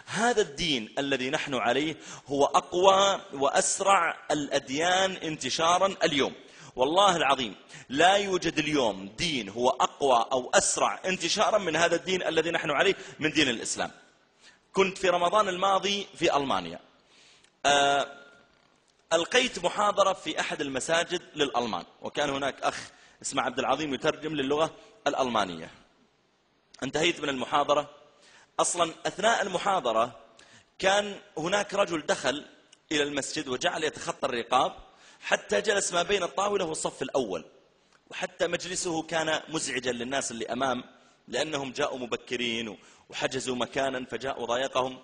هذا الدين الذي نحن عليه هو أقوى وأسرع الأديان انتشارا اليوم. والله العظيم لا يوجد اليوم دين هو أقوى أو أسرع انتشارا من هذا الدين الذي نحن عليه، من دين الإسلام. كنت في رمضان الماضي في ألمانيا، ألقيت محاضرة في أحد المساجد للألمان، وكان هناك أخ اسمه عبد العظيم يترجم للغة الألمانية. انتهيت من المحاضرة. أصلا أثناء المحاضرة كان هناك رجل دخل إلى المسجد وجعل يتخطى الرقاب حتى جلس ما بين الطاولة والصف الأول، وحتى مجلسه كان مزعجا للناس اللي أمام، لأنهم جاءوا مبكرين وحجزوا مكانا فجاءوا ضايقهم.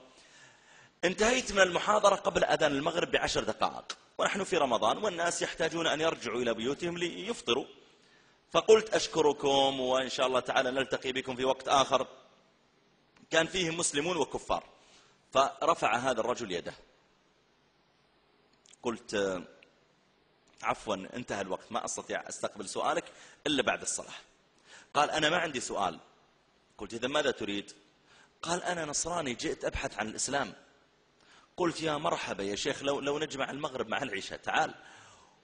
انتهيت من المحاضرة قبل أذان المغرب ب10 دقائق، ونحن في رمضان والناس يحتاجون أن يرجعوا إلى بيوتهم ليفطروا. فقلت أشكركم وإن شاء الله تعالى نلتقي بكم في وقت آخر. كان فيه مسلمون وكفار. فرفع هذا الرجل يده. قلت عفوا انتهى الوقت، ما أستطيع أستقبل سؤالك إلا بعد الصلاة. قال أنا ما عندي سؤال. قلت إذا ماذا تريد؟ قال أنا نصراني جئت أبحث عن الإسلام. قلت يا مرحبا يا شيخ، لو نجمع المغرب مع العشاء تعال.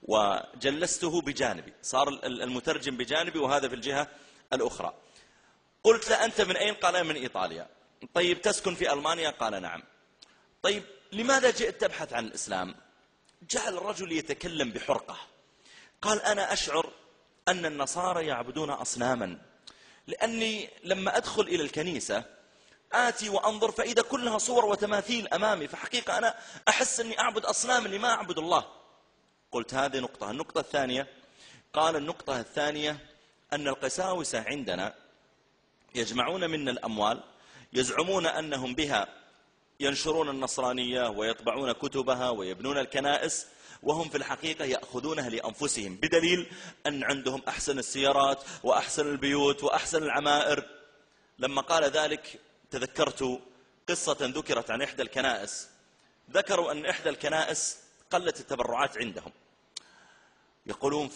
وجلسته بجانبي، صار المترجم بجانبي وهذا في الجهة الأخرى. قلت له أنت من أين؟ قال من إيطاليا. طيب تسكن في ألمانيا؟ قال نعم. طيب لماذا جئت تبحث عن الإسلام؟ جعل الرجل يتكلم بحرقة. قال أنا أشعر أن النصارى يعبدون أصناما، لأني لما أدخل إلى الكنيسة آتي وأنظر فإذا كلها صور وتماثيل أمامي، فحقيقة أنا أحس أني أعبد أصنام اللي ما أعبد الله. قلت هذه نقطة. النقطة الثانية، قال النقطة الثانية أن القساوسة عندنا يجمعون منا الأموال، يزعمون أنهم بها ينشرون النصرانية ويطبعون كتبها ويبنون الكنائس، وهم في الحقيقة يأخذونها لأنفسهم، بدليل أن عندهم أحسن السيارات وأحسن البيوت وأحسن العمائر. لما قال ذلك تذكرت قصة ذكرت عن إحدى الكنائس. ذكروا أن إحدى الكنائس قلت التبرعات عندهم، يقولون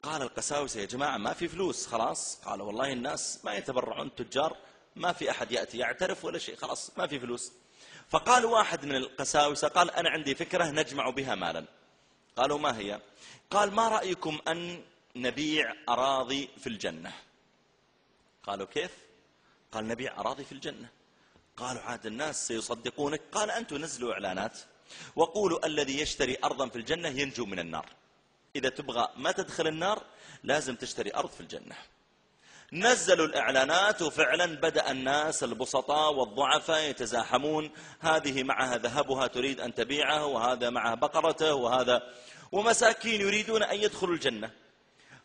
قال القساوسة يا جماعة ما في فلوس خلاص. قالوا والله الناس ما يتبرعون، التجار ما في أحد يأتي يعترف ولا شيء، خلاص ما في فلوس. فقال واحد من القساوسة قال أنا عندي فكرة نجمع بها مالا. قالوا ما هي؟ قال ما رأيكم أن نبيع أراضي في الجنة؟ قالوا كيف؟ قال نبيع أراضي في الجنة. قالوا عاد الناس سيصدقونك. قال أنتم نزلوا إعلانات وقولوا الذي يشتري أرضا في الجنة ينجو من النار، إذا تبغى ما تدخل النار لازم تشتري أرض في الجنة. نزلوا الإعلانات وفعلا بدأ الناس البسطاء والضعفاء يتزاحمون، هذه معها ذهبها تريد أن تبيعه، وهذا معه بقرته، وهذا ومساكين يريدون أن يدخلوا الجنة.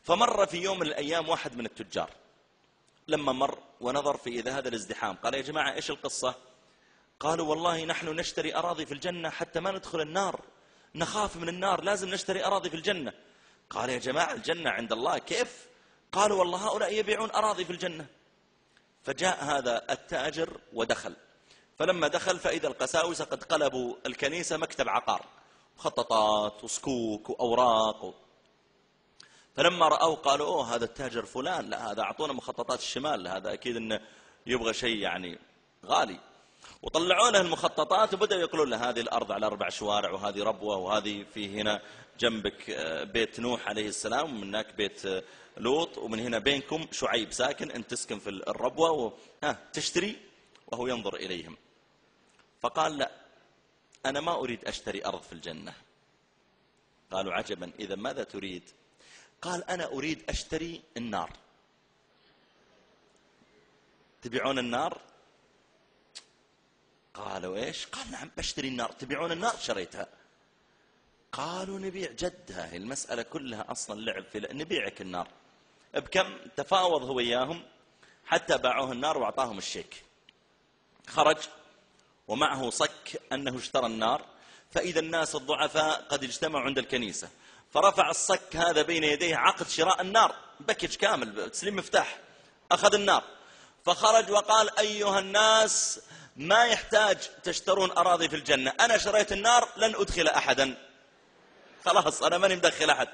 فمر في يوم من الأيام واحد من التجار، لما مر ونظر في إذا هذا الازدحام قال يا جماعة إيش القصة؟ قالوا والله نحن نشتري أراضي في الجنة حتى ما ندخل النار، نخاف من النار لازم نشتري أراضي في الجنة. قال يا جماعة الجنة عند الله كيف؟ قالوا والله هؤلاء يبيعون أراضي في الجنة. فجاء هذا التاجر ودخل، فلما دخل فإذا القساوسة قد قلبوا الكنيسة مكتب عقار، مخططات وصكوك وأوراق فلما رأوا قالوا أوه هذا التاجر فلان، لا هذا أعطونا مخططات الشمال، هذا أكيد إنه يبغى شيء يعني غالي. وطلعوا له المخططات وبدأوا يقولون له هذه الأرض على 4 شوارع، وهذه ربوة، وهذه في هنا جنبك بيت نوح عليه السلام، ومن هناك بيت لوط، ومن هنا بينكم شعيب ساكن، أنت تسكن في الربوة تشتري. وهو ينظر إليهم فقال لا أنا ما أريد أشتري أرض في الجنة. قالوا عجبا إذا ماذا تريد؟ قال أنا أريد أشتري النار. تبيعون النار؟ قالوا إيش؟ قال نعم بشتري النار. تبيعون النار؟ شريتها. قالوا نبيع جدها، المسألة كلها أصلا لعب في نبيعك النار. بكم؟ تفاوض هو إياهم حتى باعوه النار وأعطاهم الشيك. خرج ومعه صك أنه اشترى النار، فإذا الناس الضعفاء قد اجتمعوا عند الكنيسة، فرفع الصك هذا بين يديه عقد شراء النار، باكج كامل تسليم مفتاح، أخذ النار. فخرج وقال أيها الناس ما يحتاج تشترون أراضي في الجنة، أنا شريت النار لن أدخل أحدا، خلاص أنا ماني مدخل أحد،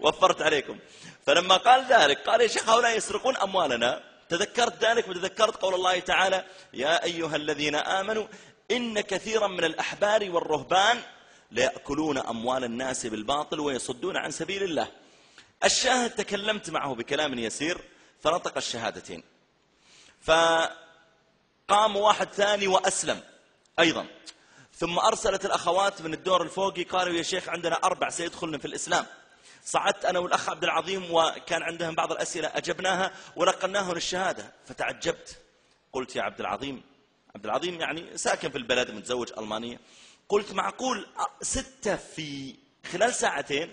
وفرت عليكم. فلما قال ذلك قال يا شيخ هؤلاء يسرقون أموالنا، تذكرت ذلك وتذكرت قول الله تعالى يا أيها الذين آمنوا إن كثيرا من الأحبار والرهبان ليأكلون أموال الناس بالباطل ويصدون عن سبيل الله. الشاهد تكلمت معه بكلام يسير فنطق الشهادتين، فقام واحد ثاني وأسلم أيضا، ثم أرسلت الأخوات من الدور الفوقي قالوا يا شيخ عندنا 4 سيدخلن في الإسلام. صعدت أنا والأخ عبد العظيم وكان عندهم بعض الأسئلة أجبناها ولقناهم الشهادة، فتعجبت قلت يا عبد العظيم يعني ساكن في البلد متزوج ألمانية، قلت معقول 6 في خلال 2 ساعة؟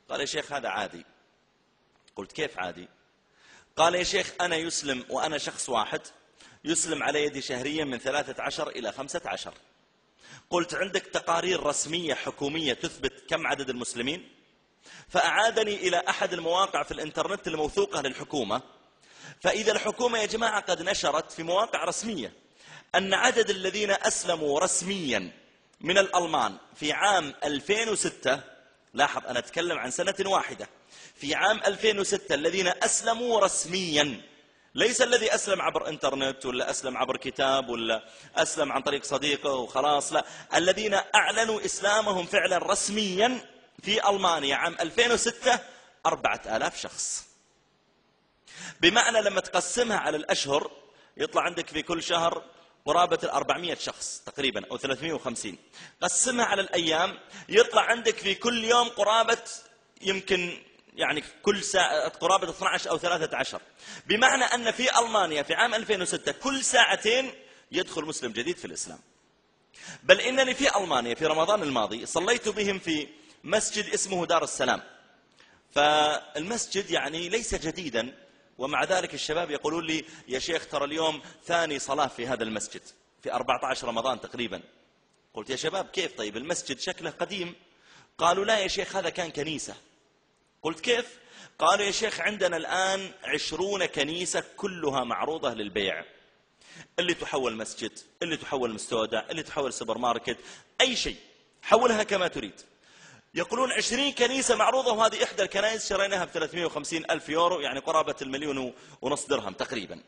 قال يا شيخ هذا عادي. قلت كيف عادي؟ قال يا شيخ أنا يسلم وأنا شخص واحد يسلم على يدي شهريا من 13 إلى 15. قلت عندك تقارير رسمية حكومية تثبت كم عدد المسلمين؟ فأعادني إلى أحد المواقع في الإنترنت الموثوقة للحكومة، فإذا الحكومة يا جماعة قد نشرت في مواقع رسمية أن عدد الذين أسلموا رسميا من الألمان في عام 2006، لاحظ أنا أتكلم عن سنة واحدة، في عام 2006 الذين أسلموا رسميا، ليس الذي أسلم عبر إنترنت ولا أسلم عبر كتاب ولا أسلم عن طريق صديقه وخلاص، لا، الذين أعلنوا إسلامهم فعلا رسميا في ألمانيا عام 2006 4000 شخص. بمعنى لما تقسمها على الأشهر يطلع عندك في كل شهر قرابة 400 شخص تقريبا أو 350. قسمها على الأيام يطلع عندك في كل يوم قرابة يمكن يعني كل ساعة قرابة 12 أو 13. بمعنى أن في ألمانيا في عام 2006 كل 2 ساعة يدخل مسلم جديد في الإسلام. بل إنني في ألمانيا في رمضان الماضي صليت بهم في مسجد اسمه دار السلام، فالمسجد يعني ليس جديدا، ومع ذلك الشباب يقولون لي يا شيخ ترى اليوم ثاني صلاة في هذا المسجد في 14 رمضان تقريبا. قلت يا شباب كيف طيب المسجد شكله قديم؟ قالوا لا يا شيخ هذا كان كنيسة. قلت كيف؟ قالوا يا شيخ عندنا الآن 20 كنيسة كلها معروضة للبيع، اللي تحول مسجد، اللي تحول مستودع، اللي تحول سوبر ماركت، أي شيء حولها كما تريد. يقولون 20 كنيسة معروضة، وهذه إحدى الكنائس شريناها ب 350 ألف يورو، يعني قرابة 1.5 مليون درهم تقريبا.